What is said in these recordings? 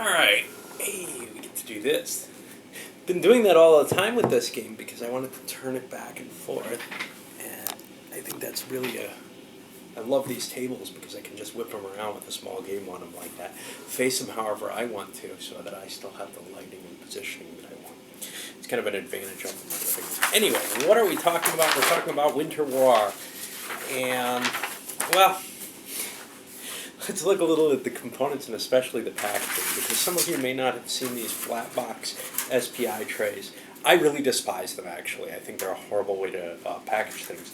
Alright, hey, we get to do this. Been doing that all the time with this game because I wanted to turn it back and forth, and I think that's really I love these tables because I can just whip them around with a small game on them like that. Face them however I want to so that I still have the lighting and positioning that I want. It's kind of an advantage over my living room. Anyway, what are we talking about? We're talking about Winter War. And, well, let's look a little at the components and especially the packaging, because some of you may not have seen these flat box SPI trays. I really despise them, actually. I think they're a horrible way to package things.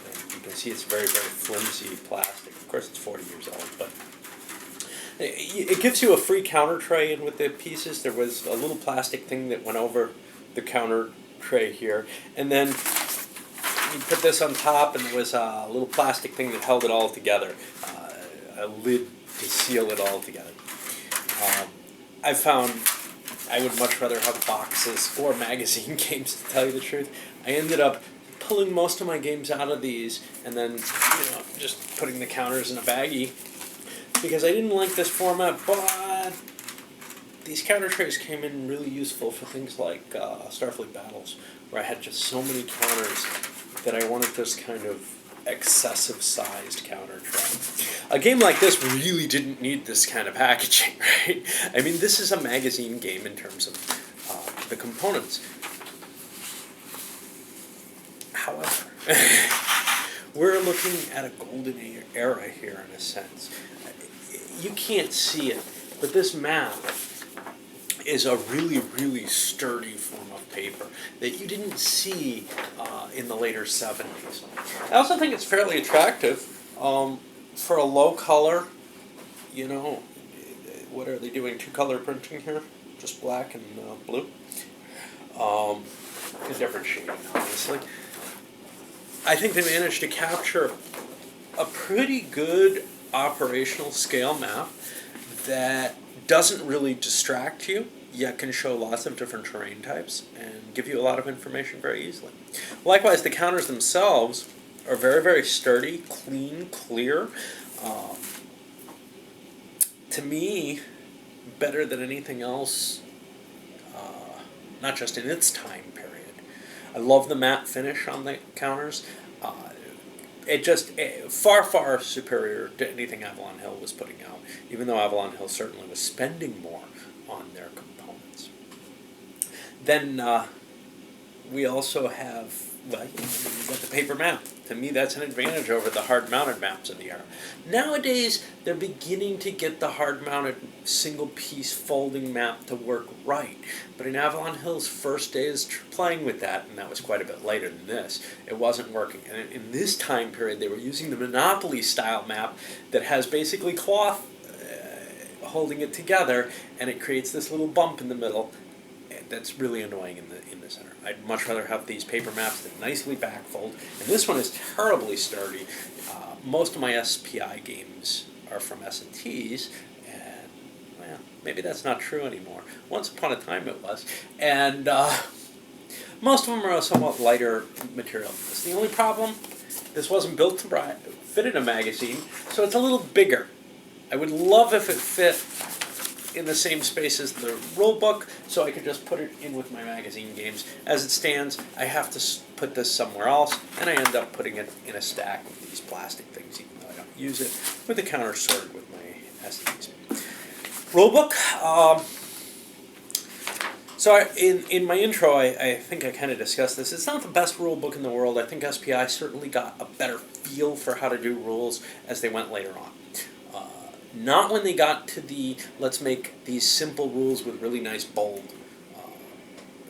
And you can see it's very, very flimsy plastic. Of course, it's 40 years old, but it gives you a free counter tray in with the pieces. There was a little plastic thing that went over the counter tray here, and then you put this on top, and there was a little plastic thing that held it all together. A lid to seal it all together. I found I would much rather have boxes or magazine games, to tell you the truth. I ended up pulling most of my games out of these and then, just putting the counters in a baggie because I didn't like this format, but these counter trays came in really useful for things like Starfleet Battles, where I had just so many counters that I wanted this kind of excessive sized counter tray. A game like this really didn't need this kind of packaging, right? I mean, this is a magazine game in terms of the components. However, we're looking at a golden era here in a sense. You can't see it, but this map is a really, really sturdy form of paper that you didn't see in the later 70s. I also think it's fairly attractive for a low color. What are they doing? 2-color printing here? Just black and blue? A different shading, obviously. I think they managed to capture a pretty good operational scale map that doesn't really distract you, yet can show lots of different terrain types and give you a lot of information very easily. Likewise, the counters themselves are very, very sturdy, clean, clear. To me, better than anything else, not just in its time period. I love the matte finish on the counters. Far, far superior to anything Avalon Hill was putting out, even though Avalon Hill certainly was spending more on their components. Then we also have, you've got the paper map. To me, that's an advantage over the hard-mounted maps of the era. Nowadays, they're beginning to get the hard-mounted single-piece folding map to work right. But in Avalon Hill's first days playing with that, and that was quite a bit later than this, it wasn't working. And in this time period, they were using the Monopoly-style map that has basically cloth holding it together, and it creates this little bump in the middle. That's really annoying in the center. I'd much rather have these paper maps that nicely backfold, and this one is terribly sturdy. Most of my SPI games are from S&Ts, and well, maybe that's not true anymore. Once upon a time it was, and most of them are a somewhat lighter material than this. The only problem, this wasn't built to fit in a magazine, so it's a little bigger. I would love if it fit in the same space as the rule book, so I could just put it in with my magazine games. As it stands, I have to put this somewhere else, and I end up putting it in a stack with these plastic things, even though I don't use it, with the counter sorted with my SDs. Rulebook. So in my intro, I think I kind of discussed this. It's not the best rule book in the world. I think SPI certainly got a better feel for how to do rules as they went later on. Not when they got to let's make these simple rules with really nice bold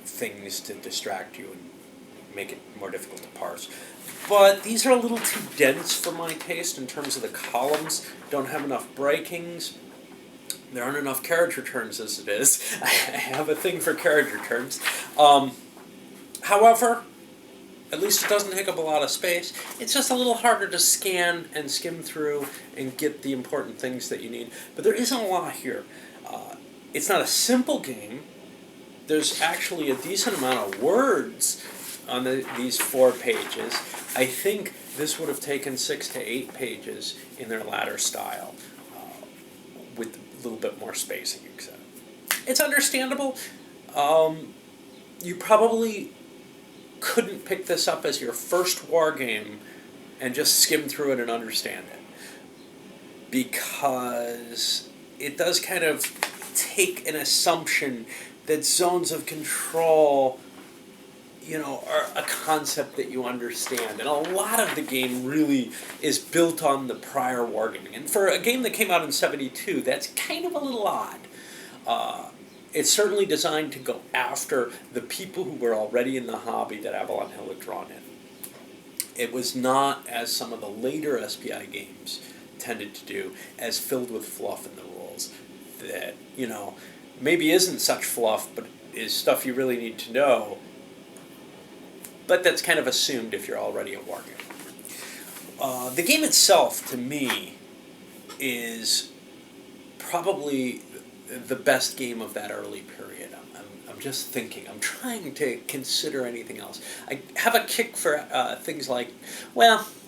things to distract you and make it more difficult to parse. But these are a little too dense for my taste in terms of the columns. Don't have enough breakings. There aren't enough carriage returns as it is. I have a thing for carriage returns. However, at least it doesn't take up a lot of space. It's just a little harder to scan and skim through and get the important things that you need. But there isn't a lot here. It's not a simple game. There's actually a decent amount of words on these 4 pages. I think this would have taken 6 to 8 pages in their latter style with a little bit more spacing, etc. It's understandable. You probably couldn't pick this up as your first war game and just skim through it and understand it, because it does kind of take an assumption that zones of control, are a concept that you understand. And a lot of the game really is built on the prior wargaming. And for a game that came out in '72, that's kind of a little odd. It's certainly designed to go after the people who were already in the hobby that Avalon Hill had drawn in. It was not, as some of the later SPI games tended to do, as filled with fluff in the rules that, maybe isn't such fluff, but is stuff you really need to know. But that's kind of assumed if you're already a wargamer. The game itself, to me, is probably the best game of that early period. I'm just thinking. I'm trying to consider anything else. I have a kick for things like,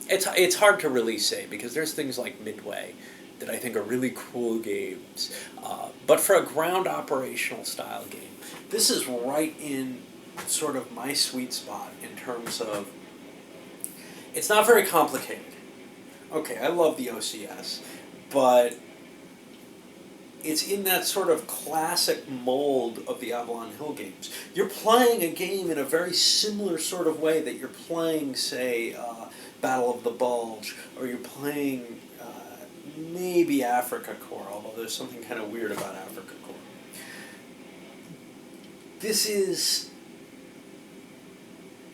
it's hard to really say, because there's things like Midway that I think are really cool games. But for a ground operational style game, this is right in sort of my sweet spot in terms of, it's not very complicated. Okay, I love the OCS, but it's in that sort of classic mold of the Avalon Hill games. You're playing a game in a very similar sort of way that you're playing, say, Battle of the Bulge, or you're playing maybe Africa Corps, although there's something kind of weird about Africa Corps. This is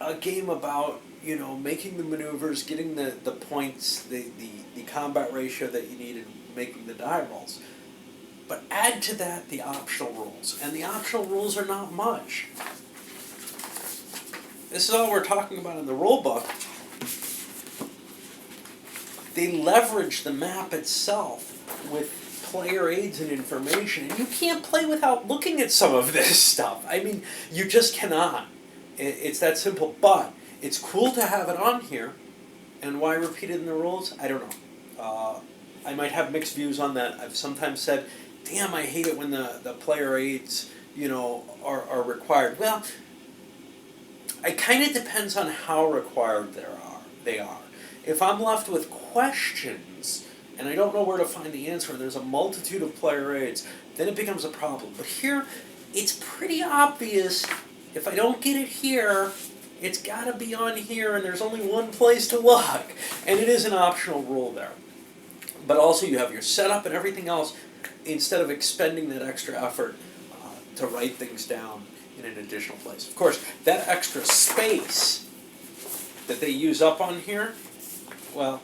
a game about, making the maneuvers, getting the points, the combat ratio that you need, and making the die rolls. But add to that the optional rules, and the optional rules are not much. This is all we're talking about in the rulebook. They leverage the map itself with player aids and information, and you can't play without looking at some of this stuff. I mean, you just cannot. It's that simple, but it's cool to have it on here, and why repeat it in the rules? I don't know. I might have mixed views on that. I've sometimes said, damn, I hate it when the player aids, are required. Well, it kind of depends on how required they are. If I'm left with questions and I don't know where to find the answer, and there's a multitude of player aids, then it becomes a problem. But here, it's pretty obvious. If I don't get it here, it's got to be on here, and there's only one place to look. And it is an optional rule there. But also you have your setup and everything else, instead of expending that extra effort to write things down in an additional place. Of course, that extra space that they use up on here, well,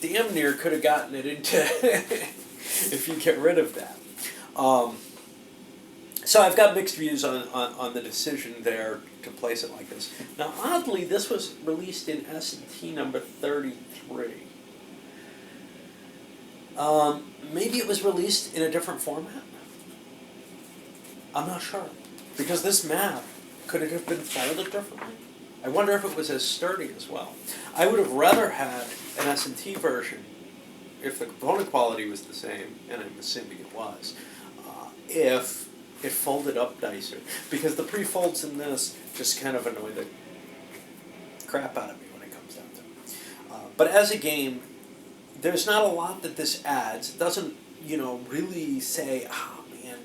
damn near could have gotten it into if you get rid of that. So I've got mixed views on the decision there to place it like this. Now, oddly, this was released in S&T number 33. Maybe it was released in a different format? I'm not sure. Because this map, could it have been folded differently? I wonder if it was as sturdy as well. I would have rather had an S&T version, if the component quality was the same, and I'm assuming it was, if it folded up nicer. Because the pre-folds in this just kind of annoy the crap out of me when it comes down to it. But as a game, there's not a lot that this adds. It doesn't, really say, oh man,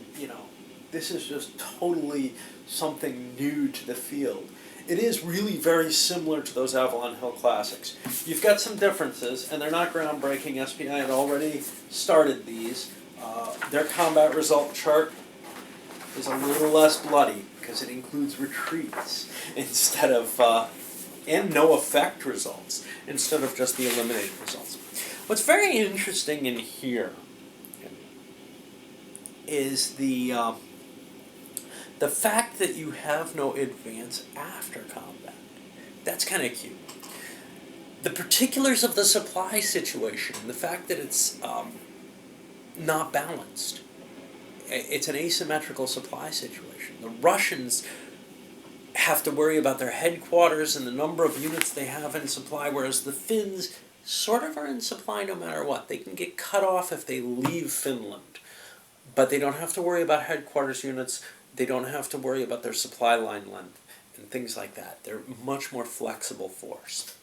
this is just totally something new to the field. It is really very similar to those Avalon Hill classics. You've got some differences, and they're not groundbreaking. SPI had already started these. Their combat result chart is a little less bloody, because it includes retreats instead of, and no effect results, instead of just the eliminated results. What's very interesting in here is the fact that you have no advance after combat. That's kind of cute. The particulars of the supply situation, the fact that it's not balanced. It's an asymmetrical supply situation. The Russians have to worry about their headquarters and the number of units they have in supply, whereas the Finns sort of are in supply no matter what. They can get cut off if they leave Finland. But they don't have to worry about headquarters units. They don't have to worry about their supply line length and things like that. They're much more flexible force.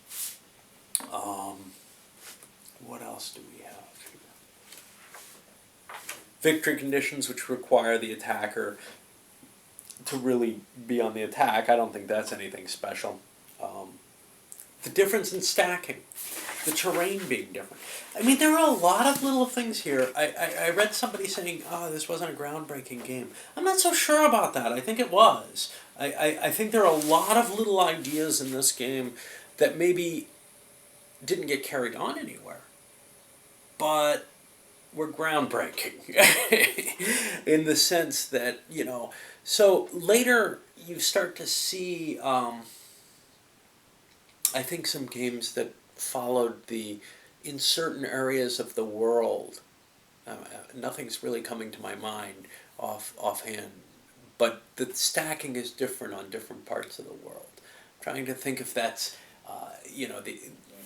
What else do we have here? Victory conditions, which require the attacker to really be on the attack. I don't think that's anything special. The difference in stacking, the terrain being different. I mean, there are a lot of little things here. I read somebody saying, oh, this wasn't a groundbreaking game. I'm not so sure about that. I think it was. I think there are a lot of little ideas in this game that maybe didn't get carried on anywhere, but were groundbreaking in the sense that, so later you start to see, I think, some games that followed in certain areas of the world. Nothing's really coming to my mind offhand, but the stacking is different on different parts of the world. I'm trying to think if that's,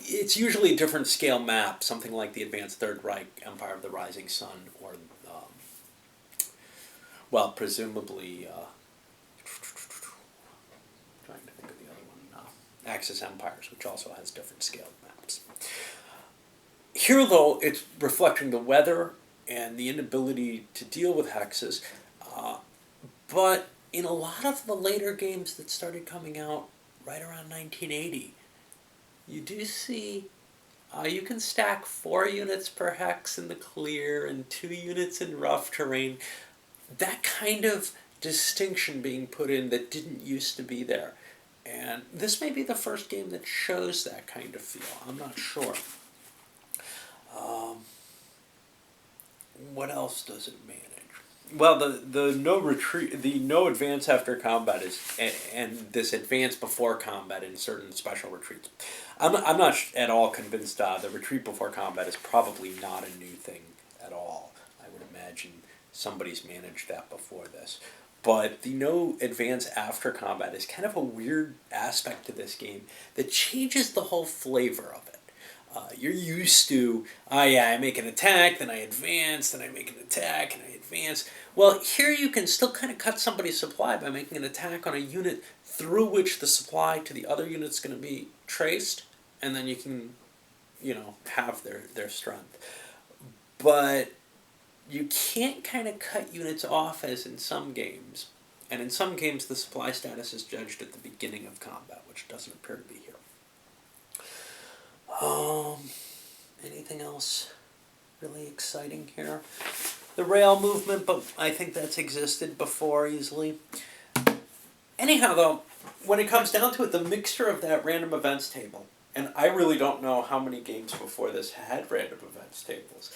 it's usually a different scale map, something like the Advanced Third Reich, Empire of the Rising Sun, or, presumably, trying to think of the other one, Axis Empires, which also has different scaled maps. Here, though, it's reflecting the weather and the inability to deal with hexes, but in a lot of the later games that started coming out right around 1980, you do see you can stack 4 units per hex in the clear and 2 units in rough terrain. That kind of distinction being put in that didn't used to be there. And this may be the first game that shows that kind of feel. I'm not sure. What else does it manage? Well, the no retreat, the no advance after combat is, and this advance before combat in certain special retreats. I'm not at all convinced the retreat before combat is probably not a new thing at all. I would imagine somebody's managed that before this. But the no advance after combat is kind of a weird aspect to this game that changes the whole flavor of it. You're used to, I make an attack, then I advance, then I make an attack, and I advance. Well, here you can still kind of cut somebody's supply by making an attack on a unit through which the supply to the other unit's going to be traced, and then you can, have their strength. But you can't kind of cut units off as in some games. And in some games, the supply status is judged at the beginning of combat, which doesn't appear to be here. Anything else really exciting here? The rail movement, but I think that's existed before easily. Anyhow, though, when it comes down to it, the mixture of that random events table, and I really don't know how many games before this had random events tables,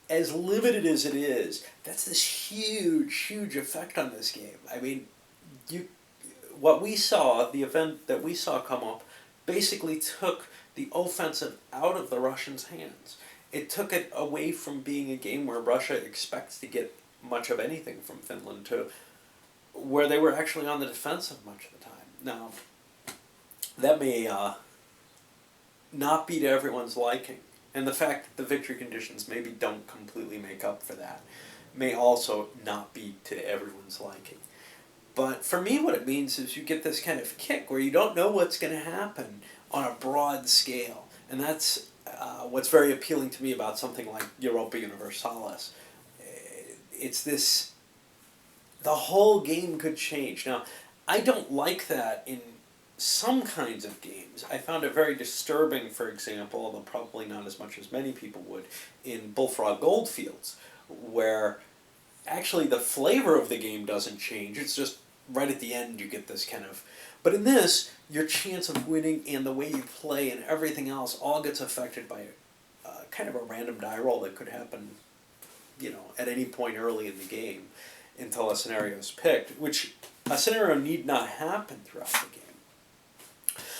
as limited as it is, that's this huge effect on this game. I mean, what we saw, the event that we saw come up, basically took the offensive out of the Russians' hands. It took it away from being a game where Russia expects to get much of anything from Finland to where they were actually on the defensive much of the time. Now, that may not be to everyone's liking. And the fact that the victory conditions maybe don't completely make up for that may also not be to everyone's liking. But for me, what it means is you get this kind of kick where you don't know what's going to happen on a broad scale. And that's what's very appealing to me about something like Europa Universalis. It's this, the whole game could change. Now, I don't like that in some kinds of games. I found it very disturbing, for example, although probably not as much as many people would, in Bullfrog Goldfields, where actually the flavor of the game doesn't change. It's just right at the end you get this kind of... But in this, your chance of winning and the way you play and everything else all gets affected by kind of a random die roll that could happen, at any point early in the game until a scenario is picked, which a scenario need not happen throughout the game.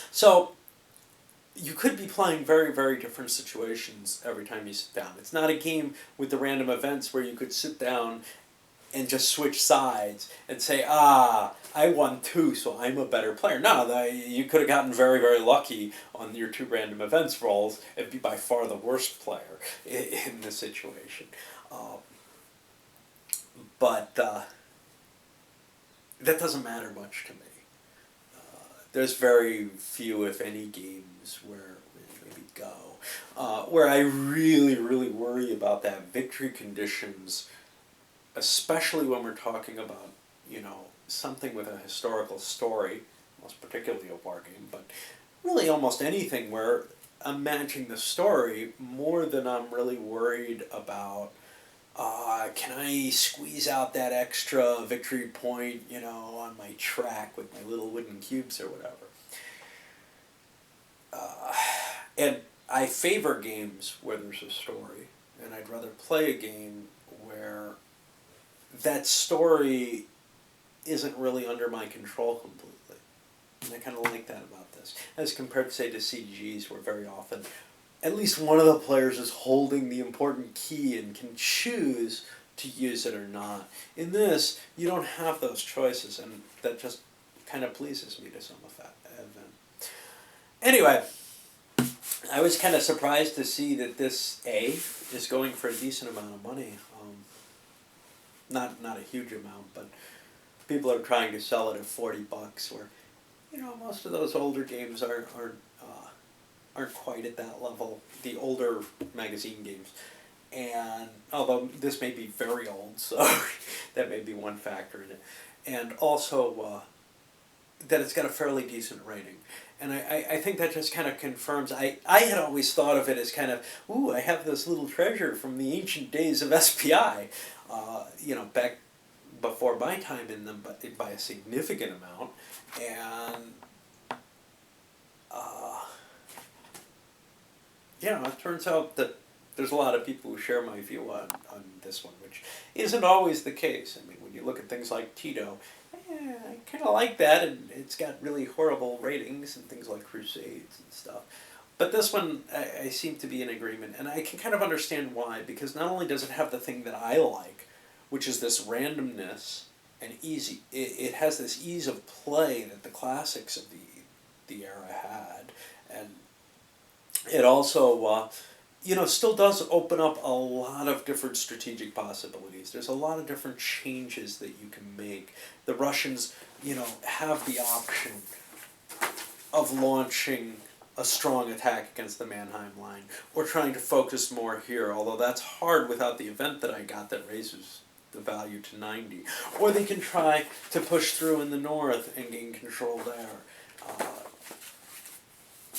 So, you could be playing very, very different situations every time you sit down. It's not a game with the random events where you could sit down and just switch sides and say, I won 2, so I'm a better player. No, you could have gotten very, very lucky on your 2 random events rolls and be by far the worst player in this situation. But that doesn't matter much to me. There's very few, if any, games where maybe Go, where I really, really worry about that victory conditions, especially when we're talking about, something with a historical story, most particularly a war game, but really almost anything where I'm managing the story more than I'm really worried about, can I squeeze out that extra victory point, on my track with my little wooden cubes or whatever. And I favor games where there's a story, and I'd rather play a game where that story isn't really under my control completely. And I kind of like that about this. As compared, say, to CGs, where very often at least one of the players is holding the important key and can choose to use it or not. In this, you don't have those choices, and that just kind of pleases me to some effect. Anyway, I was kind of surprised to see that this is going for a decent amount of money. Not a huge amount, but people are trying to sell it at $40, where most of those older games aren't quite at that level. The older magazine games, and although this may be very old, so that may be one factor in it, and also that it's got a fairly decent rating. And I think that just kind of confirms, I had always thought of it as kind of, ooh, I have this little treasure from the ancient days of SPI, back before my time in them, but by a significant amount. And, it turns out that there's a lot of people who share my view on this one, which isn't always the case. I mean, when you look at things like Tito, I kind of like that, and it's got really horrible ratings and things like Crusades and stuff. But this one, I seem to be in agreement, and I can kind of understand why, because not only does it have the thing that I like, which is this randomness and easy, it has this ease of play that the classics of the era had, and it also, still does open up a lot of different strategic possibilities. There's a lot of different changes that you can make. The Russians, have the option of launching a strong attack against the Mannheim line, or trying to focus more here, although that's hard without the event that I got that raises the value to 90. Or they can try to push through in the north and gain control there.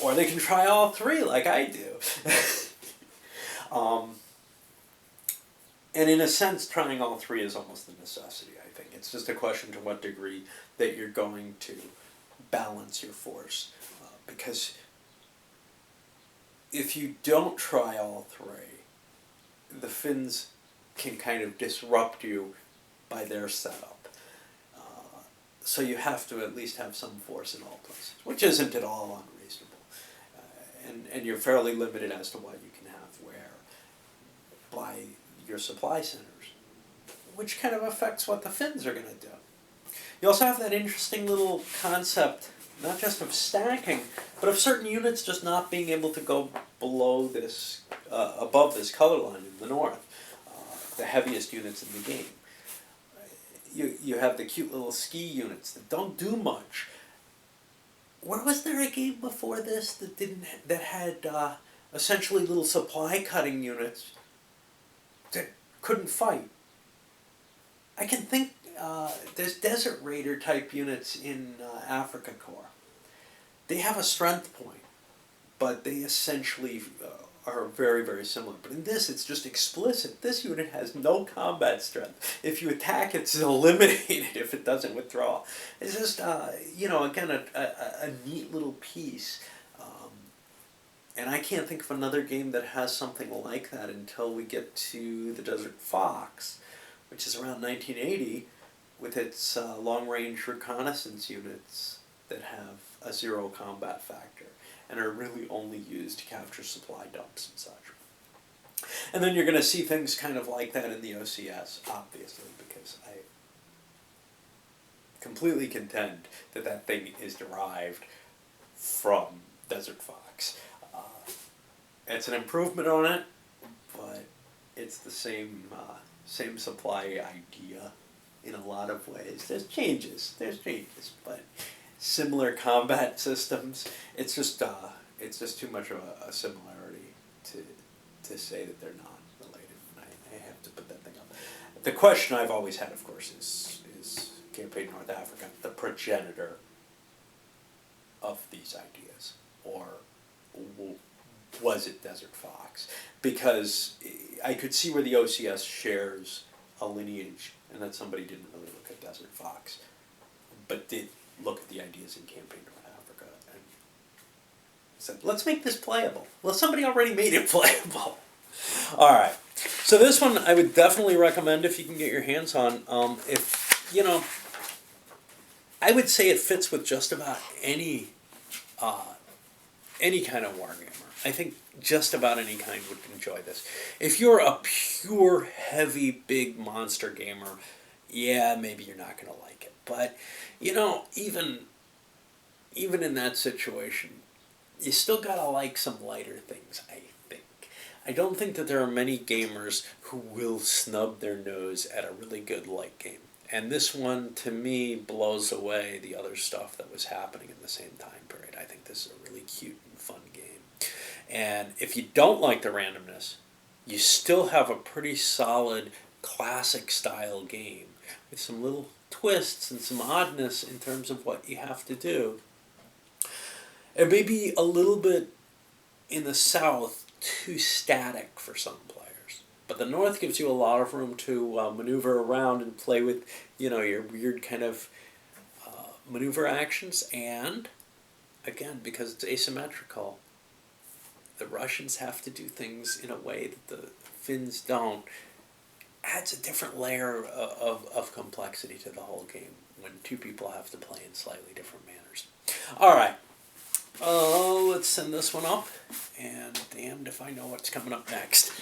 Or they can try all 3 like I do. And in a sense, trying all 3 is almost a necessity, I think. It's just a question to what degree that you're going to balance your force. Because if you don't try all 3, the Finns can kind of disrupt you by their setup. So you have to at least have some force in all places, which isn't at all unreasonable. And you're fairly limited as to what you can have where by your supply centers, which kind of affects what the Finns are going to do. You also have that interesting little concept, not just of stacking, but of certain units just not being able to go below this, above this color line in the north, the heaviest units in the game. You have the cute little ski units that don't do much. Was there a game before this that had essentially little supply cutting units that couldn't fight? I can think there's Desert Raider type units in Africa Corps. They have a strength point, but they essentially are very, very similar. But in this, it's just explicit. This unit has no combat strength. If you attack, it's eliminated if it doesn't withdraw. It's just, again, a neat little piece. And I can't think of another game that has something like that until we get to the Desert Fox, which is around 1980, with its long-range reconnaissance units that have a 0 combat factor and are really only used to capture supply dumps and such. And then you're going to see things kind of like that in the OCS, obviously, because I completely contend that that thing is derived from Desert Fox. It's an improvement on it, but it's the same supply idea in a lot of ways. There's changes, but similar combat systems. It's just too much of a similarity to say that they're not related. I have to put that thing up. The question I've always had, of course, is Campaign North Africa the progenitor of these ideas, or was it Desert Fox? Because I could see where the OCS shares a lineage, and that somebody didn't really look at Desert Fox, but did look at the ideas in Campaign North Africa and said, let's make this playable. Well, somebody already made it playable. All right. So this one I would definitely recommend if you can get your hands on. I would say it fits with just about any kind of wargamer. I think just about any kind would enjoy this. If you're a pure, heavy, big monster gamer, yeah, maybe you're not going to like it. But, even in that situation, you still got to like some lighter things, I think. I don't think that there are many gamers who will snub their nose at a really good light game. And this one, to me, blows away the other stuff that was happening in the same time period. I think this is a really cute and fun game. And if you don't like the randomness, you still have a pretty solid classic style game with some little twists and some oddness in terms of what you have to do. It may be a little bit, in the South, too static for some players. But the North gives you a lot of room to maneuver around and play with, your weird kind of maneuver actions. And, again, because it's asymmetrical, the Russians have to do things in a way that the Finns don't. Adds a different layer of complexity to the whole game when two people have to play in slightly different manners. All right. Let's send this one up, and damned if I know what's coming up next.